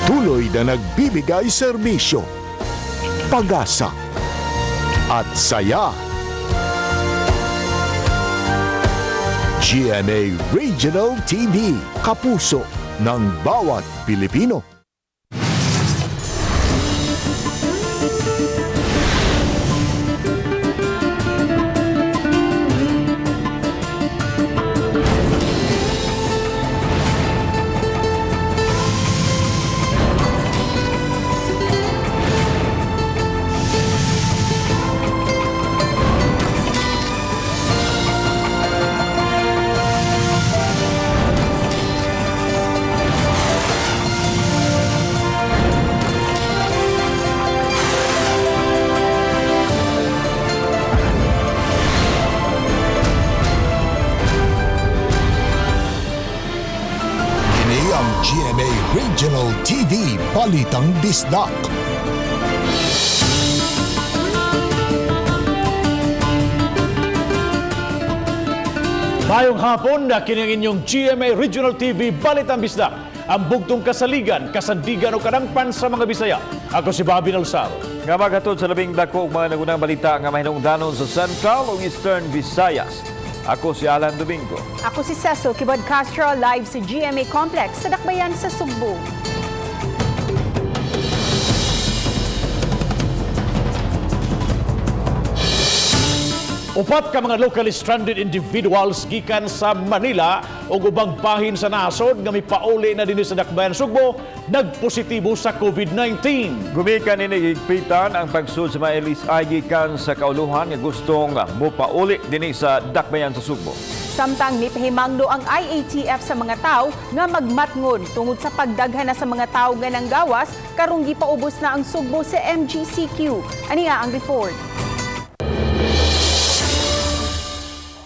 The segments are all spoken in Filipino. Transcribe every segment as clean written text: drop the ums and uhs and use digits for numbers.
patuloy na nagbibigay serbisyo, pag-asa at saya. GMA Regional TV, kapuso ng bawat Pilipino. GMA Regional TV, Balitang Bisdak. Mayong hapon na kini ang inyong GMA Regional TV, Balitang Bisdak. Ang bugtong kasaligan, kasandigan o kadangpan sa mga Bisaya. Ako si Bobby Nalsaro. Nga magatod sa labing dako mga nagunang balita nga mahinungdanon sa Central o Eastern Visayas. Ako si Alan Domingo. Ako si Cecil Kibod Castro, live sa GMA Complex sa Dakbayan sa Cebu. Upat ka mga locally stranded individuals gikan sa Manila o ubang bahin sa nasod nga may pauli na din sa Dakbayan Sugbo nagpositibo sa COVID-19. Gumikan ini higpitan ang pagsud sa mga LSI gikan sa kauluhan nga gustong mopauli din sa Dakbayan sa Sugbo. Samtang nipahimangno ang IATF sa mga tao nga magmatngon tungod sa pagdaghan na sa mga tao nga nang gawas karong gipaubos na ang Sugbo sa MGCQ. Aniya ang report.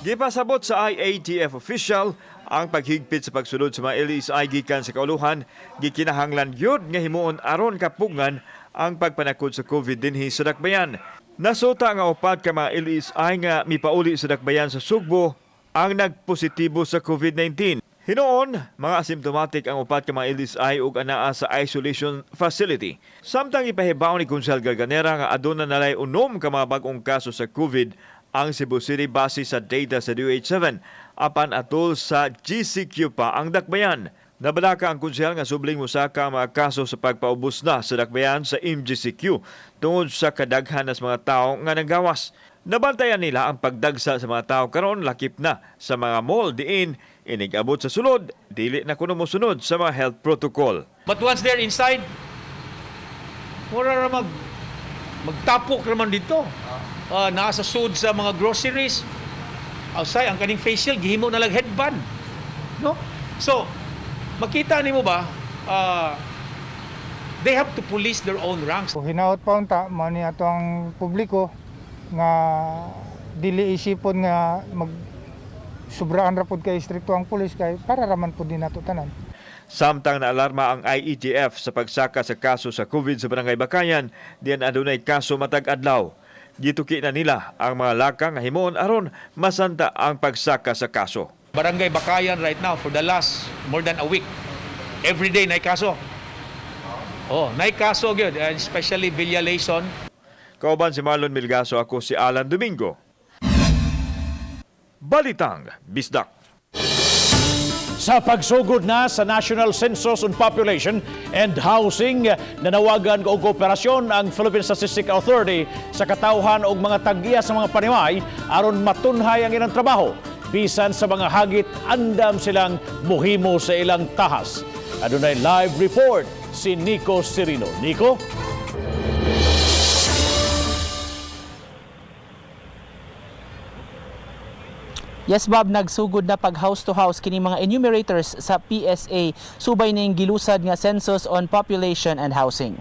Gipasabot sa IATF official ang paghigpit sa pagsulod sa mga LSI gikan sa kauluhan gikinahanglan gyud nga himuon aron kapungan ang pagpanakod sa COVID dinhi sa Dakbayan. Nasuta nga upat ka mga LSI nga mipauli sa Dakbayan sa Sugbo ang nagpositibo sa COVID-19. Hinoon, mga asymptomatic ang upat ka mga LSI ug anaa sa isolation facility. Samtang ipahibaw ni Konsel Garganera nga aduna nalay unom ka mga bag-ong kaso sa COVID ang Cebu City base sa data sa DOH7 apan atol sa GCQ pa ang Dakbayan. Nabalaka ang konsehal nga subling mosaka ang mga kaso sa pagpaubos na sa Dakbayan sa MGCQ tungod sa kadaghan sa mga tao nga nanggawas. Nabantayan nila ang pagdagsa sa mga tao karon lakip na sa mga mall diin inigabot sa sulod dili na kuno mosunod sa mga health protocol. But once they're inside, wala na magtapok naman dito. Nasa sud sa mga groceries. Outside, ang kaning facial, gihimo na lang headband. No? So, makita nimo ba, they have to police their own ranks. Hinaot pa unta, mani ato ang publiko nga dili isipon nga subraan ra pud kay strikto ang pulis kay para raman pud din nato tanan. Samtang naalarma ang IATF sa pagsaka sa kaso sa COVID sa Barangay Bakayan, diyan adunay kaso matag adlaw. Gituki na nila ang mga lakang nga himuon aron masanta ang pagsaka sa kaso. Barangay Bakayan right now for the last more than a week. Every day nay kaso. Nay kaso gyud, especially violation. Kauban si Marlon Milgaso, ako si Alan Domingo. Balitang Bisdak. Sa pagsugod na sa National Census on Population and Housing, nanawagan og kooperasyon ang Philippine Statistics Authority sa katawhan og mga tag-iya sa mga paniway aron matunhay ang ilang trabaho. Bisan sa mga hagit, andam silang muhimo sa ilang tahas. Adunay live report si Nico Cirino. Nico? Yes, Bob, nagsugod na pag house-to-house kini mga enumerators sa PSA subay ning gilusad nga Census on Population and Housing.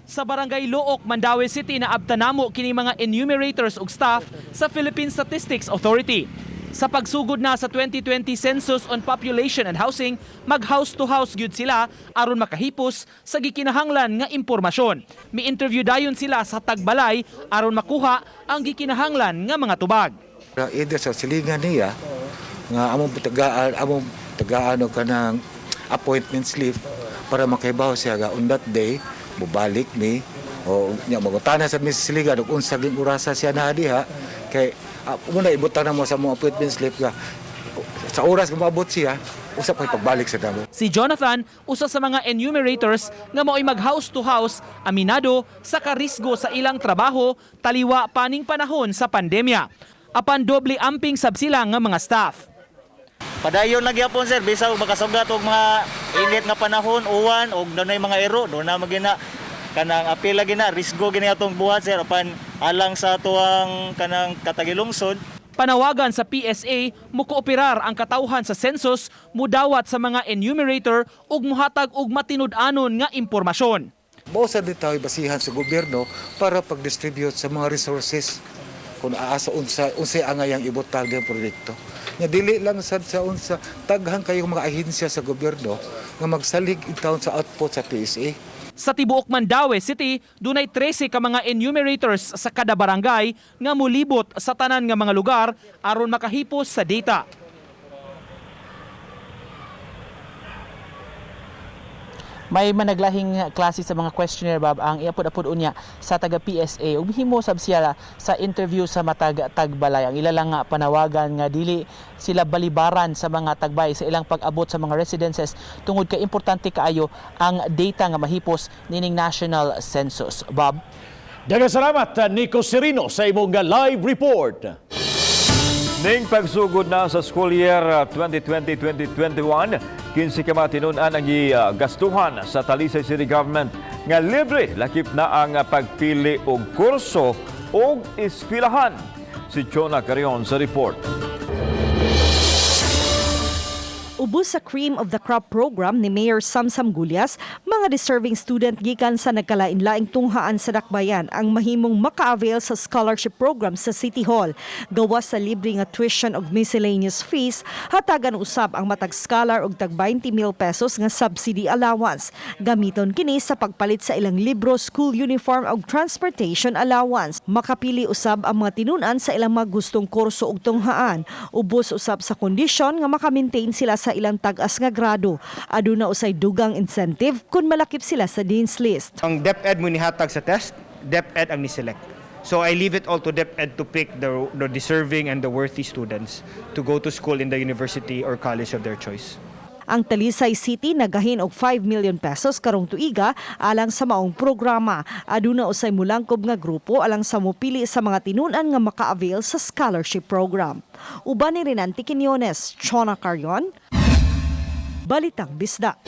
Sa Barangay Luok, Mandaue City na abtanamo kini mga enumerators ug staff sa Philippine Statistics Authority. Sa pagsugod na sa 2020 Census on Population and Housing, mag-house-to-house gyud sila aron makahipos sa gikinahanglan nga impormasyon. Mi-interview dayon sila sa Tagbalay aron makuha ang gikinahanglan nga mga tubag. Either sa silingan niya nga among tagaan og kanang appointment slip para makahibaw siya ga on that day mubalik mi o nya magutana sa Mrs. Liga ug unsa ging orasa siya na diha kay muna ibutang na mo sa mga appointment slip ga sa oras nga maabot siya usap kay pagbalik sa damo. Si Jonathan, usa sa mga enumerators nga mao'y mag-house to house, aminado sa karisgo sa ilang trabaho taliwa paning panahon sa pandemya. Apan doble amping sab sila nga mga staff. Padayon lagi hapon sir, bisag makasugat og mga init nga panahon, uwan og dunay mga ero, do na magina kanang apil lagi na risgo gini atong buhat sir apan alang sa tuang kanang katagilungsod. Panawagan sa PSA mukooperar ang katawhan sa census mudawat sa mga enumerator ug muhatag og matinud-anon nga impormasyon. Bausa din tayo basihan sa gobyerno para pag-distribute sa mga resources kung aasa unsay angayang ibutang din proyekto. Nga dili lang sad sa unsa taghang kayong mga ahensya sa gobyerno nga magsalig itaon sa output sa PSA. Sa tibuok Mandaue City, dunay 13 ka mga enumerators sa kada barangay nga mulibot sa tanan nga mga lugar aron makahipos sa data. May managlahing klase sa mga questionnaire, Bob, ang iapod-apod unya sa taga PSA ug himo sab siya sa interview sa matag tagbalay. Ang ila lang nga panawagan nga dili sila balibaran sa mga tagbay sa ilang pag-abot sa mga residences tungod kay importante kaayo ang data nga mahipos nining national census. Bob. Daghang salamat Nico Serino sa imong live report. Ning pagsugod na sa school year 2020-2021, 15 ka matinunan ang gastuhan sa Talisay City Government nga libre lakip na ang pagpili og kurso og eskwelahan. Si Chona Carion sa report. Ubos sa Cream of the Crop program ni Mayor Samsam Gulyas, mga deserving student gikan sa nagkalain-laing tunghaan sa dakbayan ang mahimong maka-avail sa scholarship program sa City Hall. Gawas sa libre nga tuition og miscellaneous fees, hatagan usab ang matag scholar og tag 20,000 pesos nga subsidy allowance. Gamiton kini sa pagpalit sa ilang libro, school uniform og transportation allowance. Makapili usab ang mga tinunan sa ilang mga gustong kurso og tunghaan. Ubos usab sa kondisyon nga maka-maintain sila sa ilang tag-as nga grado. Aduna usay dugang incentive kung malakip sila sa Dean's List. Ang DepEd mo nihatag sa test, DepEd ang ni-select. So I leave it all to DepEd to pick the deserving and the worthy students to go to school in the university or college of their choice. Ang Talisay City nagahin og 5 million pesos karong tuiga alang sa maong programa. Aduna usay mulangkob nga grupo alang sa mupili sa mga tinunan nga maka-avail sa scholarship program. Uban ni Rinanti Quiñones, Chona Carion, Balitang Bisdak.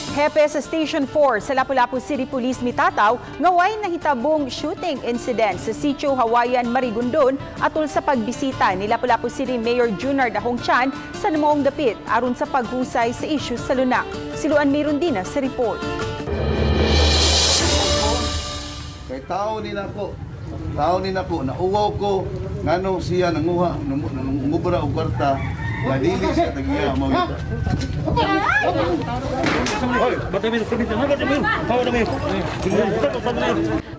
Hepe sa Station 4 sa Lapu-Lapu City Police mitataw nga way nahitabong shooting incident sa Sitio Hawaiian, Marigondon atol sa pagbisita ni Lapu-Lapu City Mayor Junard Ahongchan sa namoong dapit aron sa paghusay sa isyu sa lunak. Siluan Mayroon din sa report. Kay tao ni na po, nauwaw ko nganong siya nanguha, ngubra og kwarta, nga dili siya tagiya mo.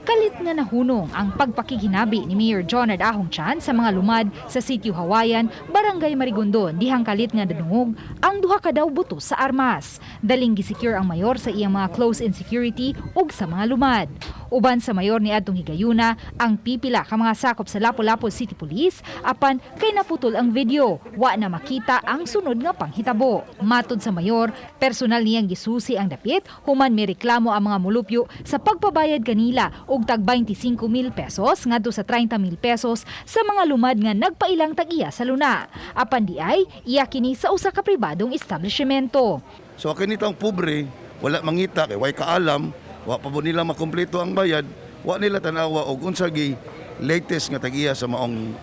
Kalit nga nahunong ang pagpakiginabi ni Mayor Jonard Ahongchan sa mga lumad sa Sitio Hawaiian, Barangay Marigondon, dihang kalit nga nadungog ang duha ka daw buto sa armas. Daling gisecure ang mayor sa iyang mga close-in security ug sa mga lumad. Uban sa mayor ni adtong higayuna ang pipila ka mga sakop sa Lapu-Lapu City Police apan kay naputol ang video, wa na makita ang sunod nga panghitabo. Matod sa mayor, personal niyang gisusi ang dapit human may reklamo ang mga mulupyo sa pagpabayad kanila og tag 25,000 pesos ngadto sa 30,000 pesos sa mga lumad nga nagpailang tag-iya sa luna. Apan di ay iya kini sa usa ka pribadong establishmento. So kini tang pobre, wala mangita kay way kaalam, wa pa po nila makumpleto ang bayad, wa nila tanawa og unsa gi latest nga tagiya sa maong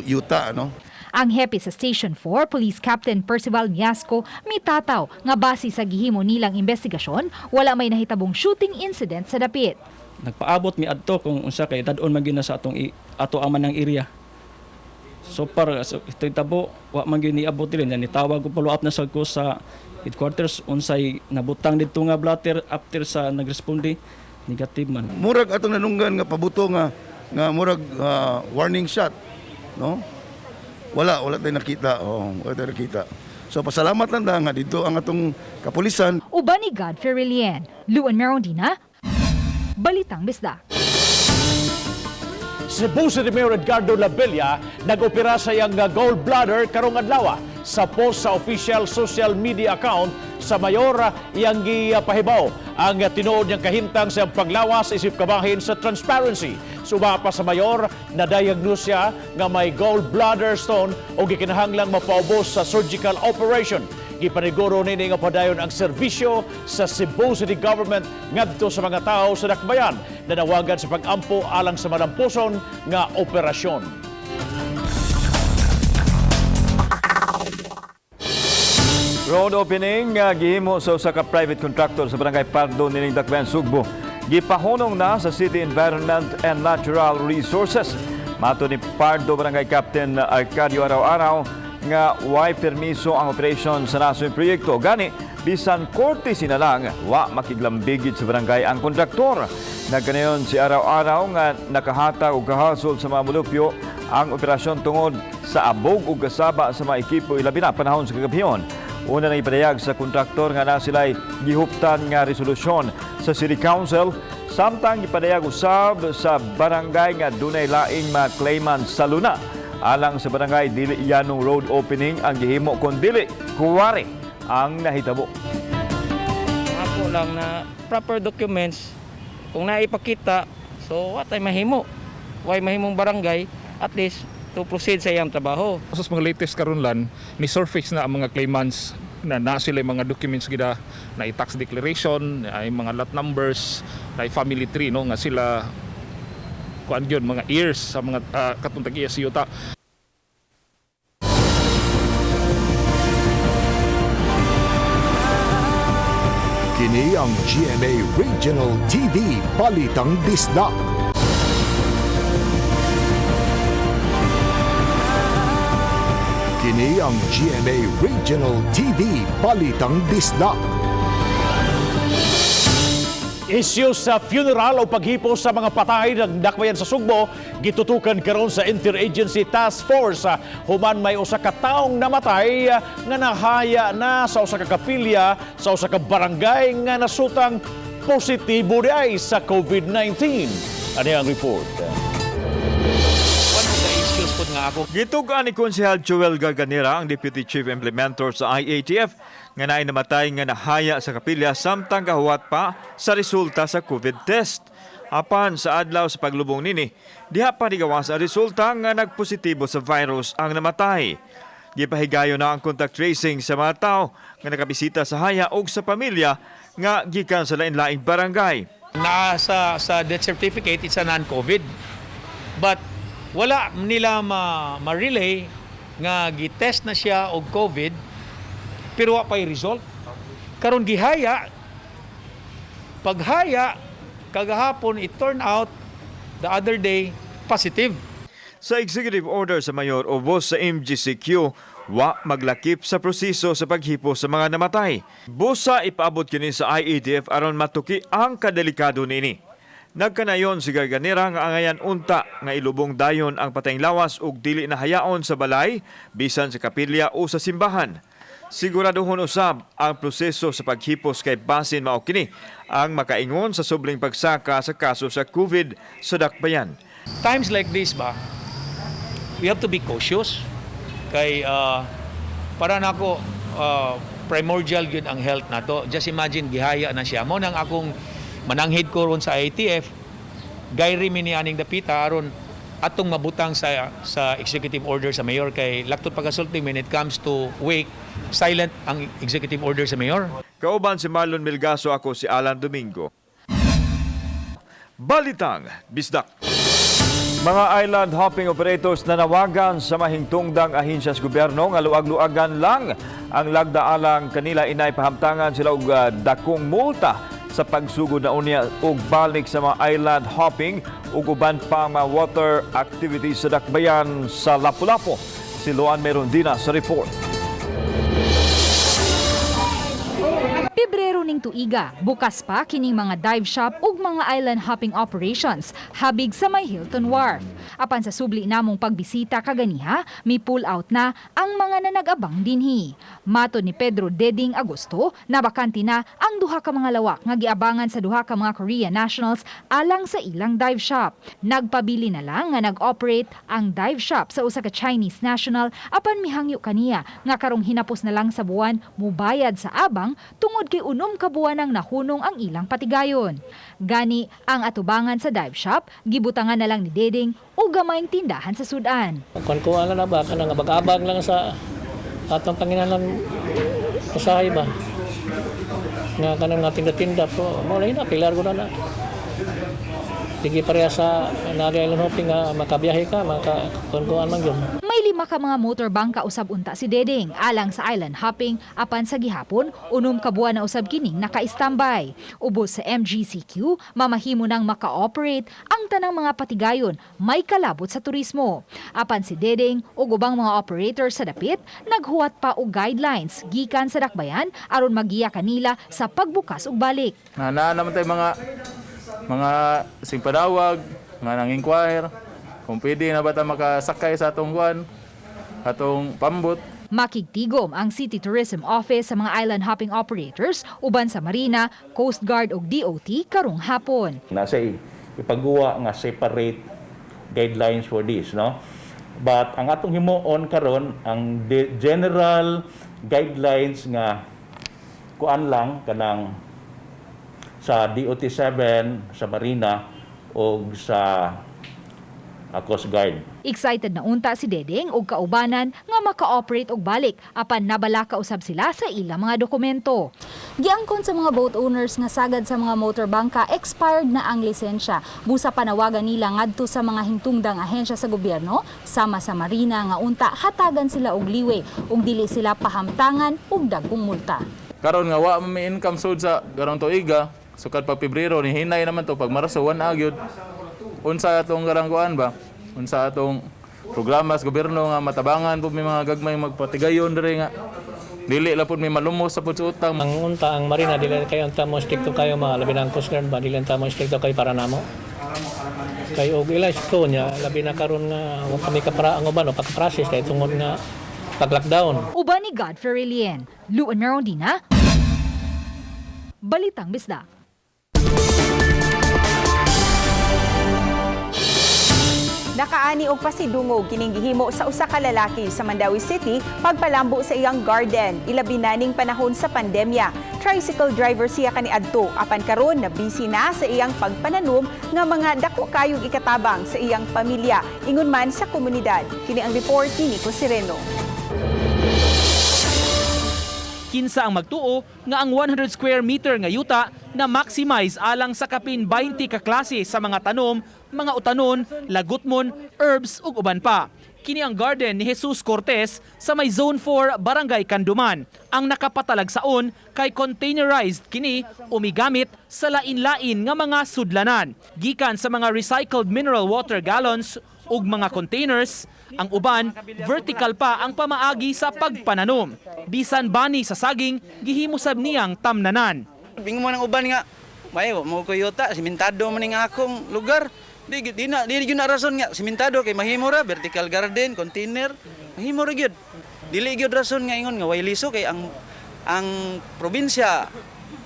yuta, no? Ang hepe sa Station 4, Police Captain Percival Miasco, mitataw nga base sa gihimo nilang investigasyon, wala may nahitabong shooting incident sa dapit. Nagpaabot mi adto kung unsa kay dadon man gyud na sa ato aman ng area. So para ito tabo wa man gyud niabot din ni tawag ko follow up na sa ko sa headquarters unsay nabutang didto nga blatter after sa nagresponde negative man. Murag atong nanunggan nga pabuto nga murag warning shot, no? Wala tayo nakita. Wala tayo nakita. So pasalamat lang nga dito ang atong kapulisan. Uban ni Godfrey Relien, Luan Merondina, Balitang Bisdak. Cebu City Mayor Edgardo Labella nag-opera sa iyang gallbladder karong adlaw sa post sa official social media account sa mayor iyang gipahibaw ang tinuod niyang kahintang sa paglawas isip kabahin sa transparency. Suma pa sa mayor na diagnose siya nga may gallbladder stone o gikinahanglang mapaubos sa surgical operation. Gipaniguro nini nga padayon ang serbisyo sa Cebu City Government ngadto sa mga tao sa dakbayan na nawagan sa pag-ampo alang sa malampuson nga operasyon. Road opening gihimo sa usa ka private contractor sa barangay Pardo nining Dakbayan, Sugbo. Gipahunong na sa City Environment and Natural Resources. Mato ni Pardo Barangay Captain Arcadio Araw-Araw nga way permiso ang operasyon sa nasong proyekto. Gani, bisan courtesy na lang, wa makiglambigit sa barangay ang kontraktor. Nagkanayon si Araw-Araw nga nakahatag o kahasol sa mga mulupyo ang operasyon tungod sa abog o kasaba sa mga ekipo ilabi na panahon sa kagabiyon. Una na ipadayag sa kontraktor nga na sila'y gihuptan nga resolusyon sa City Council samtang ipadayag usab sa barangay nga dunay laing mga claimant sa luna. Alang sa barangay, dili yanong road opening ang gihimo kon dili kuwari ang nahitabo. Ako lang na proper documents kung naipakita, so what ay mahimo. Why mahimong barangay at least to proceed sa iyang trabaho. Sa mga latest karon lan ni surface na ang mga claimants na sila mga documents gida na tax declaration, ay mga lot numbers, na family tree no nga sila kuan gyud mga years sa mga katong tag-iya sa yuta. Kini ang GMA Regional TV Balitang Bisdak. Kini ang GMA Regional TV Balitang Bisdak. Isyu sa funeral o paghipo sa mga patay ng dakbayan sa Sugbo gitutukan karon sa Interagency Task Force. Human may usa ka taong namatay nga nahaya na sa usa ka kapilya sa usa ka barangay nga nasutang positibo diay sa COVID-19. Ano ang report? Gitugan ni Konsehal Joel Garganera, ang Deputy Chief Implementor sa IATF, nga naay namatay nga nahaya sa kapilya samtang gahuwat pa sa resulta sa COVID test. Apan sa adlaw sa paglubong nini, diha pa nigawas ang resulta nga nagpositibo sa virus ang namatay. Gipahigayon na ang contact tracing sa mga tao nga nakabisita sa haya o sa pamilya nga gikan sa lain-laing barangay. Sa death certificate, it's a non-COVID. But wala nila ma-relay nga gitest na siya og COVID pero wa pay result. Karon gihaya, paghaya kagahapon it turned out the other day positive. Sa executive order sa mayor o boss sa MGCQ, wa maglakip sa proseso sa paghipo sa mga namatay. Busa ipaabot kini sa IATF aron matuki ang kadelikado nini. Nagkanayon si Garganera nga angayan unta nga ilubong dayon ang patayng lawas ug dili na hayaon sa balay bisan sa kapilya o sa simbahan. Siguraduhon usab ang proseso sa paghipos kay basin mao kini ang makaingon sa subling pagsaka sa kaso sa COVID sa dakbayan. Times like this ba, we have to be cautious kay para nako primordial yun ang health nato. Just imagine gihaya na siya. Mo nang akong mananghid ko ron sa IATF, gayri mi ni aning dapita aron atong mabutang sa executive order sa mayor kay laktot pagasulti when it comes to wake, silent ang executive order sa mayor. Kauban si Marlon Milgaso, ako si Alan Domingo. Balitang Bisdak. Mga island hopping operators na nawagan sa mahingtungdang ahensya sa gobyerno nga luag-luagan lang ang lagdaalang kanila inay pahamtangan sila og dakong multa sa pagsugod na unya og balik sa mga island hopping ug uban pa mga water activities sa dakbayan sa Lapu-Lapu. Si Luan Merondina sa report. Pebrero ning tuiga, bukas pa kining mga dive shop ug mga island hopping operations habig sa may Hilton Wharf. Apan sa subli namong pagbisita kaganiha, mi pull out na ang mga nanag-abang dinhi. Mato ni Pedro Deding Agosto, nabakanti na ang duha ka mga lawak nga giabangan sa duha ka mga Korean nationals alang sa ilang dive shop. Nagpabili na lang nga nag-operate ang dive shop sa usa ka Chinese national apan mihangyo kaniya nga karong hinapos na lang sa buwan mubayad sa abang tungod kay unom ka buwan ang nahunong ang ilang patigayon. Gani ang atubangan sa dive shop gibutangan na lang ni Deding o gamayng tindahan sa sudan. Kung na ba ka nga abang lang sa atong Panginoon usahay ba nga kanang nga tinda-tinda po mo lang na pilar ko na sige pareha sa nag-island hopping nga makabiyahe ka makakunkuan man yun. May 5 ka mga motorbangka usab unta si Deding alang sa island hopping apan sa gihapon unom ka buwan na usab kining naka-standby. Ubos sa MGCQ mamahimo nang maka-operate ang tanang mga patigayon may kalabot sa turismo. Apan si Deding ug ubang mga operator sa dapit naghuwat pa og guidelines gikan sa dakbayan aron magiya kanila sa pagbukas ug balik. Naa naman tay mga singpadawag nga nang inquire kung pwede na ba ta makasakay sa atong kuan atong pambot. Makigtigom ang City Tourism Office sa mga island hopping operators uban sa Marina, Coast Guard ug DOT karong hapon. Nasa ipagawa nga separate guidelines for this, no? But ang atong himuon karon ang general guidelines nga kuan lang kanang sa DOT7, sa Marina o sa Coast Guard. Excited na unta si Deding ug kaubanan nga maka-operate og balik apan nabala ka usab sila sa ilang mga dokumento. Giangkon sa mga boat owners nga sagad sa mga motorbangka expired na ang lisensya. Busa panawagan nila ngadto sa mga hingtungdang ahensya sa gobyerno sama sa Marina nga unta hatagan sila og liwe ug dili sila pahamtangan og dagkong multa. Karon nga wa may income sud sa garong tuiga, sukad pa Pebrero ni hinay naman to pag Marso 1 agyod. Unsa atong garangkuan ba? Unsa atong programa sa gobyerno nga matabangan pud may mga gagmay magpatigayon diri nga dili la pud may malumos sa pud sa utang. Ang unta ang Marina dili kayo unta mo stricto kayo mga labi ng Coast Guard ba dili unta mo stricto kayo para namo. Kayo og ila sto nya labi na karon nga wa kami kapara ang uban o pagka-process kay tungod nga pag-lockdown. Uban ni Godfrey Relien, Luan Merondina, Balitang Bisdak. Nakaani og pasidungog kining gihimo sa usa ka lalaki sa Mandawi City pagpalambo sa iyang garden ilabi na ning panahon sa pandemya. Tricycle driver siya kaniadto apan karon na busy na sa iyang pagpananom nga mga dako kayong ikatabang sa iyang pamilya ingon man sa komunidad. Kini ang report ni Nico Sereno. Kinsa ang magtuo nga ang 100 square meter nga yuta na maximize alang sa kapin 20 ka klase sa mga tanom, mga utanon, lagutmon, herbs ug uban pa. Kini ang garden ni Jesus Cortez sa may Zone 4 Barangay Kanduman. Ang nakapatalagsaon kay containerized kini umigamit sa lain-lain nga mga sudlanan. Gikan sa mga recycled mineral water gallons ug mga containers, ang uban vertical pa ang pamaagi sa pagpananom. Bisan bani sa saging gihimo sab niyang tamnanan. Bingo man ang uban nga, may mo ko yuta, simentado man ning akong lugar. Di gyud na rason nga simentado kay mahimo ra vertical garden, container, mahimo ra gyud. Dili gyud rason nga ingon nga way liso kay ang probinsya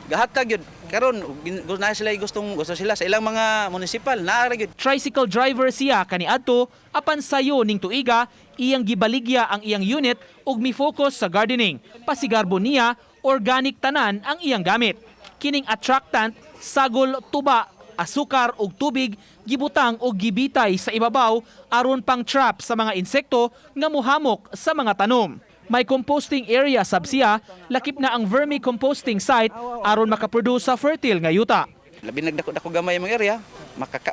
gahatag gyud. Karon gusto sila sa ilang mga munisipal naa ra gyud. Tricycle driver siya kaniadto apan sayo ning tuiga iyang gibaligya ang iyang unit ug mi-focus sa gardening. Pasigarbo niya organic tanan ang iyang gamit. Kining attractant, sagol, tuba, asukar ug tubig gibutang og gibitay sa ibabaw aron pang trap sa mga insekto nga mohamok sa mga tanom. May composting area sab siya, lakip na ang vermicomposting site aron makaproduce sa fertile nga yuta. Labi nagdako-dako gamay mga area,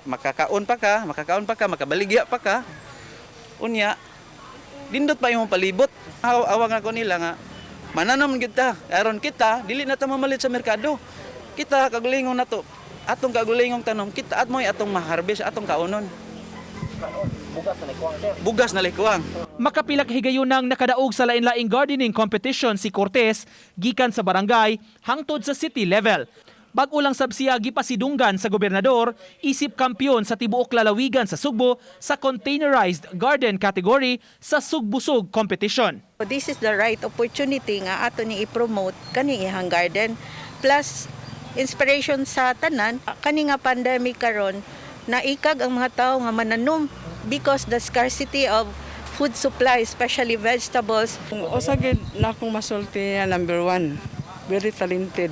makakaon pa ka, makabaligya pa ka. Unya, dindot pa imong palibot. Awang ako nila nga mananom kita, aron kita dili na ta mamalit sa merkado. Kita kagulingon nato, atong kagulingong tanom, kita at mo'y atong ma-harvest, atong kaunon. Bugas na likwang. Makapila ka higayunang nakadaog sa lain-laing gardening competition si Cortez gikan sa barangay hangtod sa city level. Bag-o lang sab siya gipasidunggan sa gobernador, isip kampiyon sa tibuok lalawigan sa Cebu sa containerized garden category sa Sugbusog competition. This is the right opportunity nga ato ni i-promote kani ihang garden plus inspiration sa tanan kani nga pandemic karon naikag ang mga tao nga mananom because the scarcity of food supply, especially vegetables. Usagid na akong masulti number 1, very talented.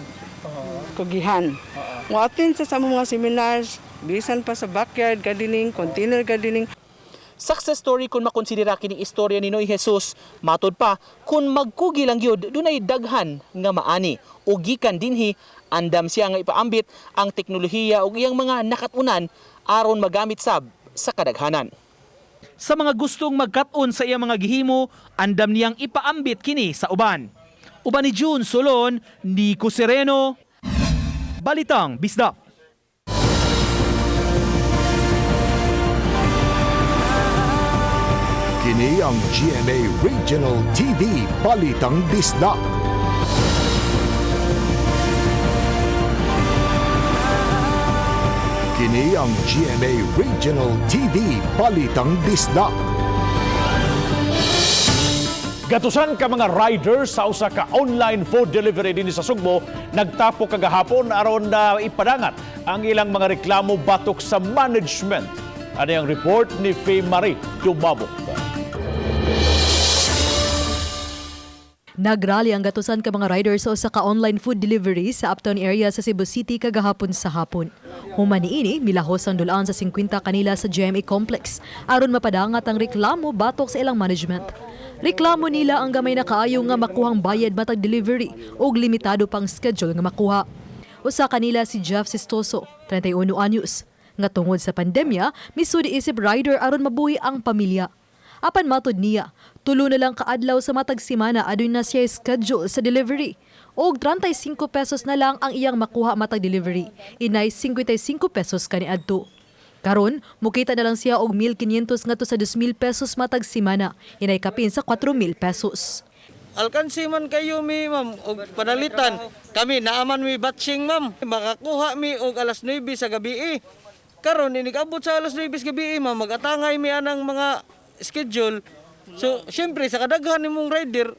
Kugihan. Muatin sa mga seminars, bisan pa sa backyard gardening, container gardening. Success story kung makonsidera kining istorya ni Noy Jesus. Matod pa, kung magkugi lang gyud dunay daghan nga maani o gikan dinhi andam siya nga ipaambit ang teknolohiya ug iyang mga nakatunan aron magamit sab sa kadaghanan. Sa mga gustong magkat-on sa iyang mga gihimo, andam niyang ipaambit kini sa uban. Uban ni June Solon, Nico Sereno, Balitang Bisdak. Kini ang GMA Regional TV Balitang Bisdak. Kini ang GMA Regional TV Balitang Bisdak. Gatusan ka mga riders sa usa ka online food delivery dinhi sa Sugbo nagtapo kagahapon aron na ipadangat ang ilang mga reklamo batok sa management. Ano ang report ni Faye Marie Dumabok. Nagrally ang gatusan ka mga riders sa usa ka online food delivery sa uptown area sa Cebu City kagahapon sa hapon. Human niini milahos ang dulaan sa 50 kanila sa GMA Complex aron mapadangat ang reklamo batok sa ilang management. Reklamo nila ang gamay na kaayo nga makuhang bayad matag delivery ug limitado pang schedule nga makuha. Usa kanila si Jeff Sistoso, 31 anyos, nga tungod sa pandemya misud isip rider aron mabuhi ang pamilya. Apan matod niya, tulo na lang kaadlaw sa matag semana adun na siya schedule sa delivery. Og 35 pesos na lang ang iyang makuha matag delivery. Inay 55 pesos kaniadto. Karon, mukita na lang siya og 1,500 ngadto sa 2,000 pesos matag semana. Inay kapin sa 4,000 pesos. Alkansi man kayo mi ma'am og panalitan. Kami naaman mi batching ma'am. Makakuha mi og alas 9 sa gabi. Karon inigabot sa alas 9 sa gabi ma'am magatangay mi anang mga schedule. So, syempre sa kadaghan nimong rider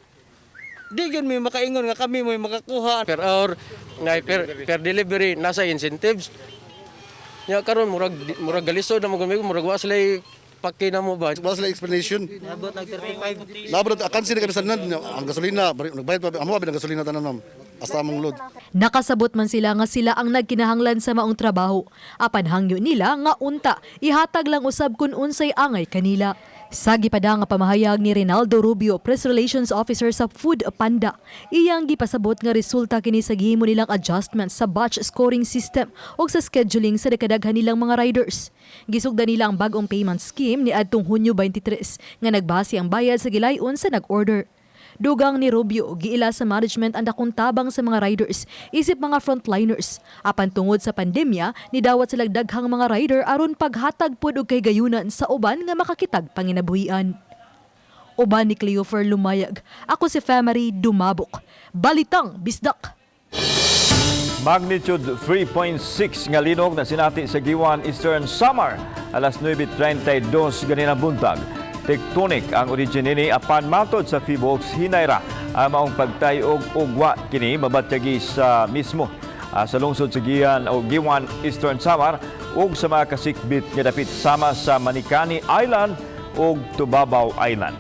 di gyud mi makaingon nga kami mo makakuha per hour nga per delivery nasa incentives. Ya karon murag galisod na mo gamigo murag wa sila pakina mo ba? Wala sila explanation. Nabot nag 35. Nabot akan sila kami sanan ang gasolina nagbayad pa amo ba ang gasolina tanan ma'am. Hasta among load. Nakasabot man sila nga sila ang nagkinahanglan sa maong trabaho. Apan hangyo nila nga unta ihatag lang usab kun unsay angay kanila. Sa gipada nga pamahayag ni Rinaldo Rubio, Press Relations Officer sa Food Panda, iyang gipasabot nga resulta kini sa gihimo nilang adjustments sa batch scoring system o sa scheduling sa dekadaghan nilang mga riders. Gisugdan nila ang bagong payment scheme ni adtong Hunyo 23 nga nagbase ang bayad sa gilayon sa nag-order. Dugang ni Rubio, giila sa management ang dakong tabang sa mga riders, isip mga frontliners. Apan tungod sa pandemya, nidawat silang daghang mga rider aron paghatag pud og kahigayunan sa uban nga makakitag panginabuhian. Uban ni Cleofer Lumayag, ako si Faye Dumabok. Balitang Bisdak. Magnitude 3.6 nga linog na sinati sa Giwan Eastern Samar alas 9:32 ganina buntag. Tectonic ang origin nini apan matod sa Fibox hinayra ang maong pagtayog ugwa kini mabatyagi sa mismo sa lungsod sa Giwan Eastern Samar ug sa mga kasikbit nga dapit sama sa Manikani Island ug Tubabaw Island.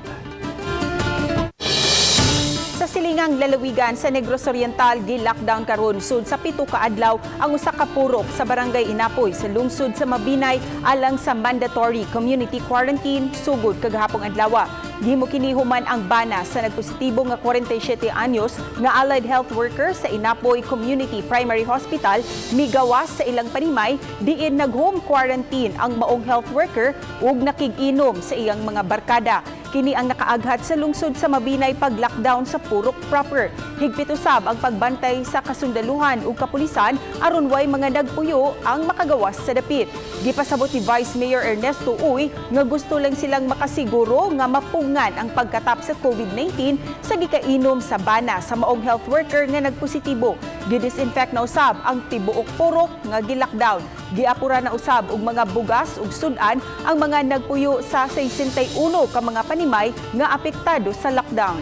Sa silingang lalawigan sa Negros Oriental, gi-lockdown karon sud sa 7 ka adlaw ang usa ka purok sa barangay Inapoy sa lungsod sa Mabinay alang sa mandatory community quarantine sugod kagahapong adlaw. Gihimo kini human ang bana sa nagpositibo nga 47 anyos nga allied health worker sa Inapoy Community Primary Hospital migawas sa ilang panimay diin nag-home quarantine ang maong health worker ug nakig-inom sa iyang mga barkada. Kini ang nakaaghat sa lungsod sa mabinay pag-lockdown sa Purok proper. Higpit usab ang pagbantay sa kasundaluhan ug kapulisan aron way mga nagpuyo ang makagawas sa dapit. Gipasabot ni Vice Mayor Ernesto Uy nga gusto lang silang makasiguro nga mapungan ang pagkatap sa COVID-19 sa gikainom sa bana sa maong health worker nga nagpositibo. Gidisinfect na usab ang tibuok Purok nga gi-lockdown. Giapura na usab og mga bugas ug sudan ang mga nagpuyo sa 61 ka mga panimay nga apektado sa lockdown.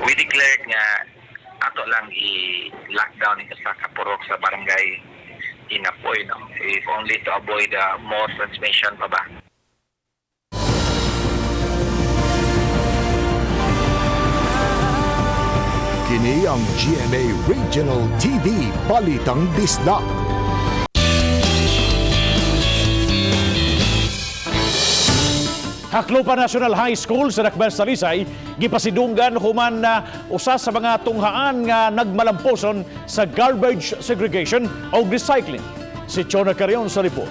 We declared nga ato lang i-lockdown ito sa kapurok sa barangay Inapoy, no? If only to avoid more transmission pa ba. Kini ang GMA Regional TV Balitang Bisdak. Tacloban National High School sa Dakban sa Lisay gipasidunggan human na usa sa mga tunghaan nga nagmalamposon sa garbage segregation o recycling. Si Chona Carrion sa report.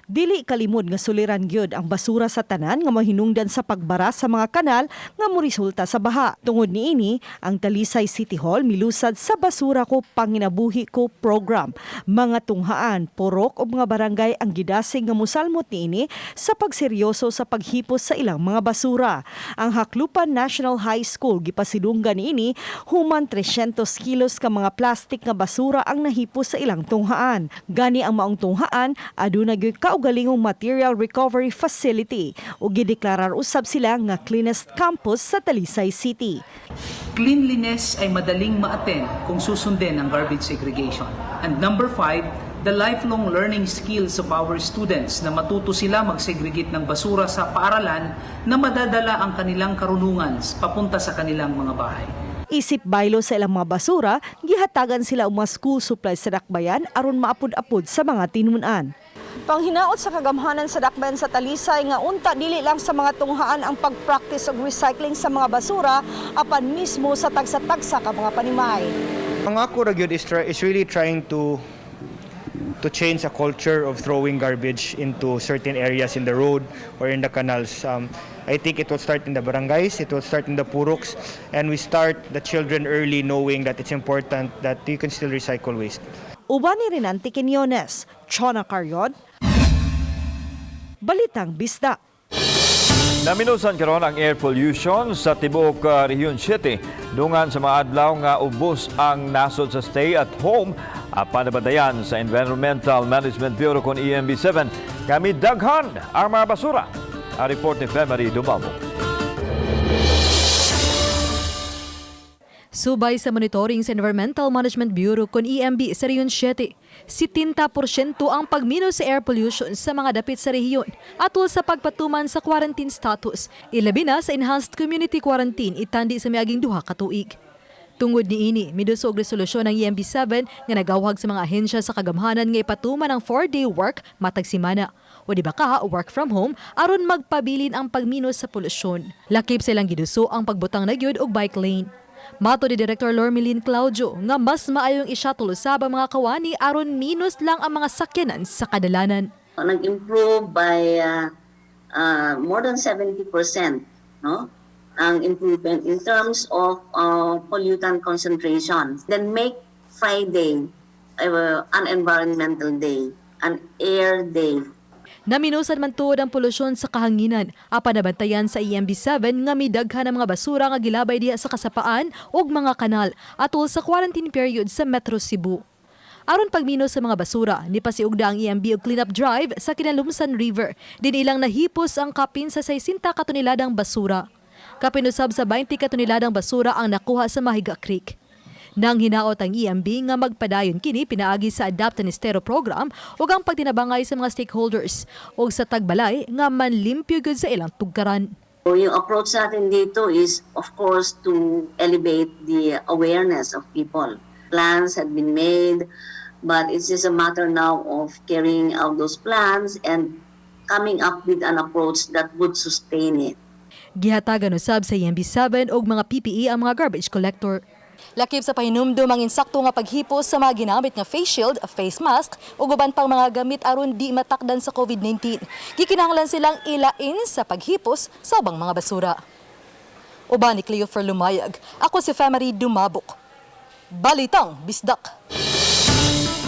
Dili kalimod nga suliran gyud ang basura sa tanan nga mahinungdan sa pagbara sa mga kanal nga moresulta sa baha. Tungod niini, ang Talisay City Hall milusad sa Basura Ko Panginabuhi Ko program. Mga tunghaan, purok o mga barangay ang gidasig nga mosalmot niini sa pagseryoso sa paghipos sa ilang mga basura. Ang Tacloban National High School gipasidunggan niini human 300 kilos ka mga plastik nga basura ang nahipos sa ilang tunghaan. Gani ang maong tunghaan aduna gyud galingong material recovery facility o gideklarar usab sila nga cleanest campus sa Talisay City. Cleanliness ay madaling ma-attend kung susundin ang garbage segregation. And number 5, the lifelong learning skills of our students na matuto sila mag-segregate ng basura sa paaralan na madadala ang kanilang karunungan papunta sa kanilang mga bahay. Isip baylo sa ilang mga basura, gihatagan sila og mga school supplies sa dakbayan aron maapod-apod sa mga tinun-an. Panghinaot sa kagamhanan sa dakbayan sa Talisay nga unta dili lang sa mga tunghaan ang pag-practice og recycling sa mga basura apan mismo sa tagsa-tagsa ka mga panimay. Ang ako ra gyud is really trying to change a culture of throwing garbage into certain areas in the road or in the canals. I think it will start in the barangays, it will start in the puroks, and we start the children early knowing that it's important that you can still recycle waste. Uban ni Renante Quinones, Chona Carrion, Balitang Bisdak. Naminusan karon ang air pollution sa tibuok Region 7 dungan sa mga adlaw nga ubos ang nasod sa stay at home apan nabadayan sa Environmental Management Bureau kon EMB7 kami daghan ang mga basura. A report ni Femery Dumabo. Subay sa monitoring sa Environmental Management Bureau kon EMB sa Region 7, 70% ang pagmino sa air pollution sa mga dapit sa rehiyon atol sa pagpatuman sa quarantine status, ilabi na sa enhanced community quarantine itandi sa miaging 2 ka tuig. Tungod niini, midusog resolusyon ng EMB7 nga nagawhag sa mga ahensya sa kagamhanan nga ipatuman ang 4-day work matag semana o di ba ka work from home aron magpabilin ang pagmino sa polusyon. Lakip silang giduso ang pagbutang na gyud og bike lane. Mato ni Director Lormelin Claudio nga mas maayong i-shuttle usab ang mga kawani aron minus lang ang mga sakyanan sa kadalanan. Nag-improve by more than 70%, no? Ang improvement in terms of pollutant concentration. Then make Friday an environmental day, an air day. Naminusan man tuod ang polusyon sa kahanginan, apan nabantayan sa EMB7 nga midaghan ang mga basura nga gilabay diha sa kasapaan ug mga kanal atol sa quarantine period sa Metro Cebu. Aron pagmino sa mga basura, nipasiugda ang EMB og cleanup drive sa Kinalumsan River. Din ilang nahipos ang kapin sa 60 ka toneladang basura. Kapinusab sa 20 ka toneladang basura ang nakuha sa Mahiga Creek. Nang hinaot ang EMB nga magpadayon kini pinaagi sa Adapt and Estero program ug ang pagtinabangay sa mga stakeholders ug sa tagbalay nga manlimpyo gud sa ilang tugkaran. So yung approach natin dito is of course to elevate the awareness of people. Plans had been made, but it's just a matter now of carrying out those plans and coming up with an approach that would sustain it. Gihatagan usab sa EMB7 og mga PPE ang mga garbage collector. Lakip sa pahinumdum ang insakto nga paghipos sa mga ginamit nga face shield, face mask ug uban pang mga gamit aron di matakdan sa COVID-19. Gikinahanglan silang ilain sa paghipos sa ubang mga basura. Uban ni Cleofer Lumayag, ako si Family Dumabok. Balitang Bisdak.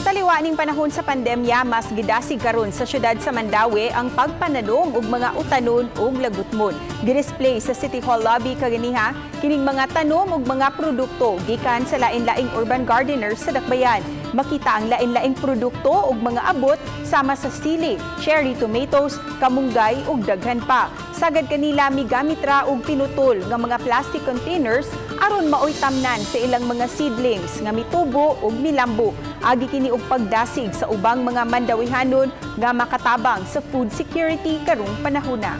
Taliwaning panahon sa pandemya, mas gidasig karon sa syudad sa Mandawi ang pagpanadong ug mga utanon ug lagutmon. Di-display sa City Hall lobby kaganiha kining mga tanom ug mga produkto gikan sa lain-laing urban gardeners sa Dakbayan. Makita ang lain-laing produkto ug mga abot sama sa sili, cherry tomatoes, kamunggay ug daghan pa. Sagad kanila migamit ra og pinutol nga mga plastic containers aron maoy tamnan sa ilang mga seedlings nga mitubo ug milambo. Agi kini og pagdasig sa ubang mga Mandawihanon nga makatabang sa food security karong panahona.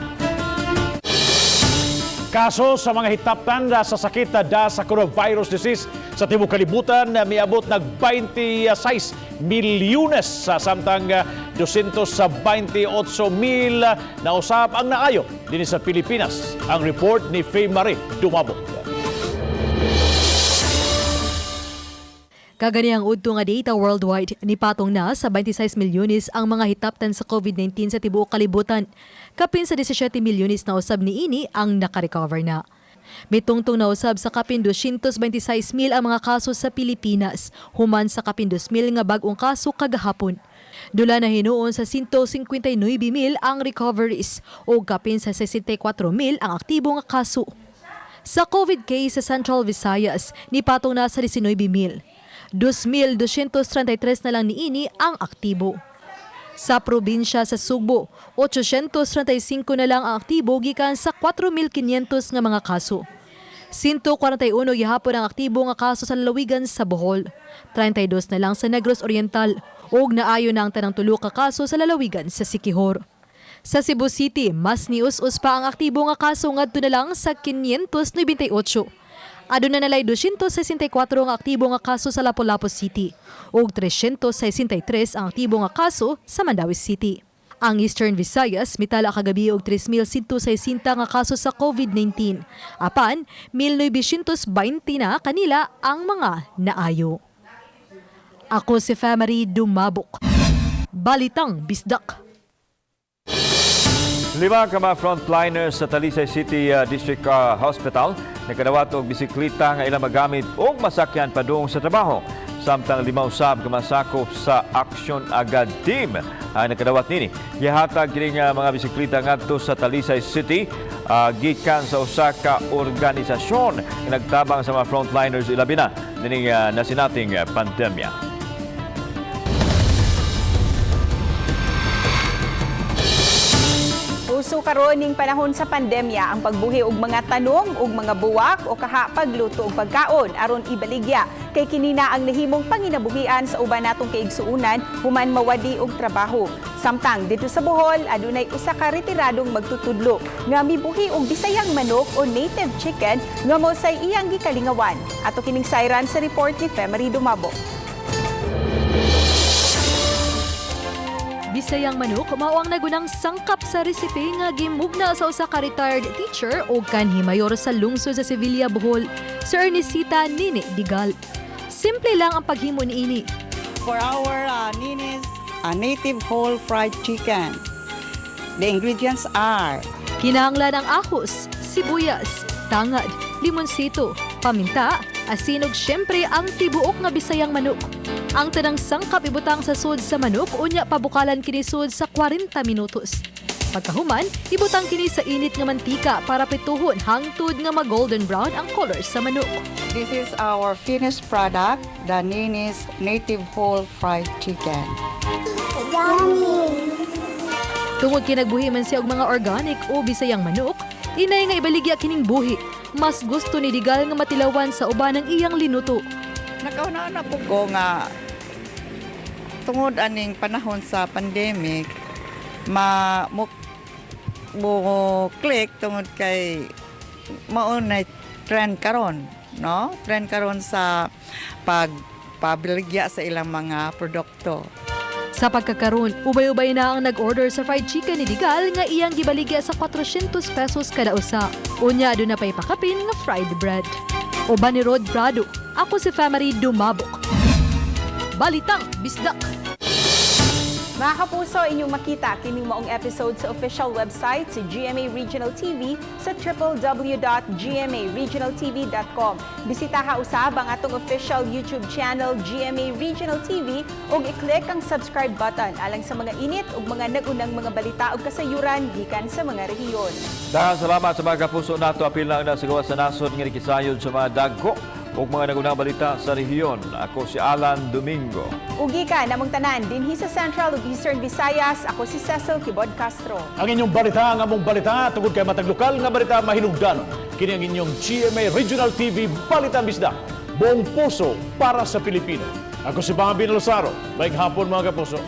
Kaso sa mga hitaptan sa sakit sa coronavirus disease sa tibuok kalibutan miabot nag 26 milyones samtang 228,000 na usab ang naayo dinhi sa Pilipinas. Ang report ni Faye Marie Dumabok. Kaganihang udto nga data worldwide, nipatong na sa 26 milyones ang mga hitaptan sa COVID-19 sa tibuok kalibutan. Kapin sa 17 milyones na usab niini ang nakarecover na. Mitungtong na usab sa kapin 226,000 ang mga kaso sa Pilipinas, human sa kapin 2,000 nga bag-ong kaso kagahapon. Dula na hinuon sa 159,000 ang recoveries o kapin sa 64,000 ang aktibo nga kaso. Sa COVID case sa Central Visayas, nipatong na sa 19,000. 2,233 na lang niini ang aktibo. Sa probinsya sa Cebu, 835 na lang ang aktibo gikan sa 4,500 nga mga kaso. 141 gihapon ang aktibo nga kaso sa lalawigan sa Bohol. 32 na lang sa Negros Oriental ug naayo na ang tanang tulo ka kaso sa lalawigan sa Siquijor. Sa Cebu City, mas nius-us pa ang aktibo nga kaso ngadto na lang sa 598. Aduna nalay 264 ang aktibo nga kaso sa Lapu-Lapu City ug 363 ang aktibo nga kaso sa Mandawi City. Ang Eastern Visayas mitala kagabi og 3,160 nga kaso sa COVID-19. Apan 1,920 na kanila ang mga naayo. Ako si Family Dumabok. Balitang Bisdak. 5 ka mga frontliners sa Talisay City District Hospital nakadawat og bisikleta nga ilang magamit og masakyan padung sa trabaho. Samtang 5 usab ka masakop sa Action Agad Team ang nakadawat nini. Gihatag kini nga mga bisikleta ngadto sa Talisay City gikan sa usa ka organisasyon nga nagtabang sa mga frontliners ilabi na dining nasinating pandemya. Uso karon ning panahon sa pandemya ang pagbuhi og mga tanom ug mga buwak o kaha pagluto og pagkaon aron ibaligya kay kini na ang nahimong panginabuhian sa uban natong kaigsuunan human mawadi og trabaho. Samtang dito sa Bohol adunay usa ka retiradong magtutudlo nga mibuhi og bisayang manok o native chicken nga mao say iyang gikalingawan. Ato kining sayran sa report ni Family Dumabok. Bisayang manok mao ang nagunang sangkap sa resipe nga gimugna sa usa ka retired teacher o kanhi mayor sa lungsod sa Sevilla, Bohol, si Ernesita Nini Digal. Simple lang ang paghimo niini. For our Nini's native whole fried chicken, the ingredients are kinahanglan ang ahos, sibuyas, tangad, limonsito, paminta, asin ug syempre ang tibuok nga bisayang manok. Ang tanang sangkap ibutang sa sud sa manok unya pabukalan kini sud sa 40 minutos. Pagkahuman, ibutang kini sa init nga mantika para pituhon hangtod nga mag-golden brown ang color sa manok. This is our finished product, the Nini's native whole fried chicken. Tungod kinagbuhi man siya og mga organic o bisayang manok, inay nga ibaligya kining buhi. Mas gusto ni Digal nga matilawan sa uban ng iyang linuto. Nakauna po ko nga tungod aning panahon sa pandemic mo click tungod kay maunay trend karon, no? Trend karon sa pagpabaligya sa ilang mga produkto. Sa pagkakaroon, ubay-ubay na ang nag-order sa fried chicken ni Digal nga iyang gibaligya sa 400 pesos kada usa. Unya aduna pay pakapin nga fried bread. Uban ni Rod Prado, Ako si Famary Dumabok. Balitang Bisdak. Mga kapuso, inyong makita kining maong episode sa official website sa GMA Regional TV sa www.gmaregionaltv.com. Bisitaha usab ang atong official YouTube channel GMA Regional TV ug i-click ang subscribe button alang sa mga init ug mga nagunang mga balita ug kasayuran gikan sa mga rehiyon. Daghang salamat sa mga kapuso nato. Apil lang na sa gawas sa nasod nga nakisayod sa mga dagko ug mga nagunang balita sa rehiyon. Ako si Alan Domingo. Ugi ka namong tanan dinhi sa Central ug Eastern Visayas. Ako si Cecil Kibod Castro. Ang inyong balita, ang among balita, tungod kay matag lokal nga balita mahinugdanon. Kini ang inyong GMA Regional TV Balitang Bisdak. Buong puso para sa Pilipino. Ako si Bambi Lozaro. Maayong hapon mga kapuso.